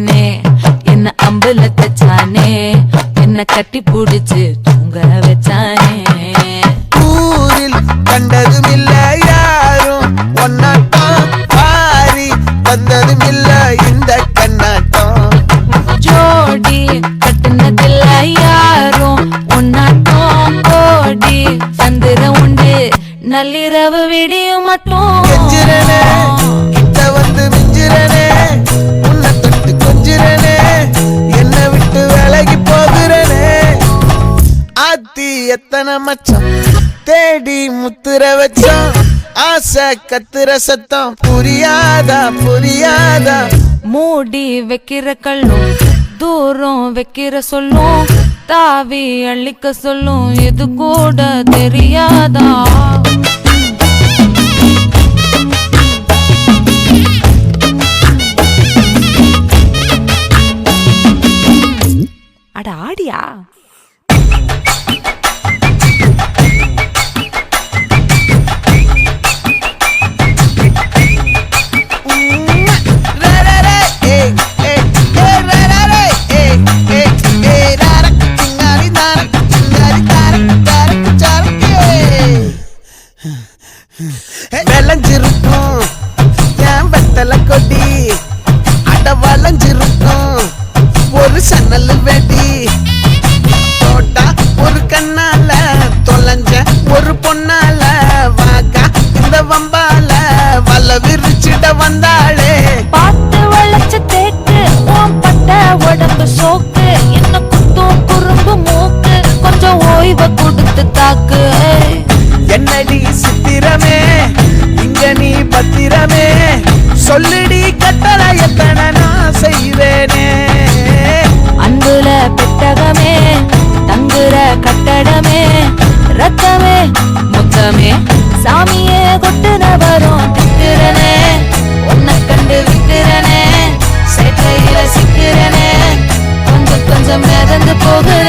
வச்சானே என்ன அம்புல தச்சானே என்ன கட்டி புடிச்சு தூங்க வச்சானே. ஊரில் கண்டதும் இல்ல யாரும் ஒன்னாட்டம் பாரி வந்ததும் இல்ல இந்த கண்ணாட்டம். ஜோடி கட்டுனதில்ல யாரும் ஒன்னாட்டம் ஓடி சந்திர உண்டு நள்ளிரவு விடியும் மட்டும். கெஞ்சிரனே கிட்ட வந்து மிஞ்சிரனே உன்னை தொட்டு கொஞ்சிரனே என்ன விட்டு விலகி போகிறனே. ஆத்தி எத்தனை மச்சம் தேடி முத்துற வச்சோம் ஆசை கத்துற சத்தம் புரியாதா புரியாதா. மூடி வைக்கிற கல்லும் தூரம் வைக்கிற சொல்லும் தாவி அள்ளிக்க சொல்லும் இது கூட தெரியாதா. அட ஆடியா விளைஞ்சிருக்கும் என் வெத்தலை கொடி அட வளைஞ்சிருக்கும் ஒரு சன்னல் வெடி தோட்டா ஒரு கண்ணால தொலைஞ்ச ஒரு பொண்ணால வாக்கா இந்த வம்பால வல்ல விரிச்சிட வந்தாளே. பார்த்து வளைச்ச தேக்கு உன் பட்ட உடம்பு சோக்கு என்ன குத்தும் குறும்பு மூக்கு கொஞ்சம் ஓய்வை கொடுத்து தாக்கு. என்னடி சித்திரமே இங்க நீ பத்திரமே சொல்லுடி கட்டளை எத்தனை நான் செய்வேனே. அன்புல பெட்டகமே தங்குற கட்டடமே ரத்தமே முத்தமே சாமியே கொட்டுன வரும் திட்டுறனே உன்னை கண்டு விட்டுறனே சேற்றையில சிக்கிறனே கொஞ்சம் கொஞ்சம் மிதந்து போகுற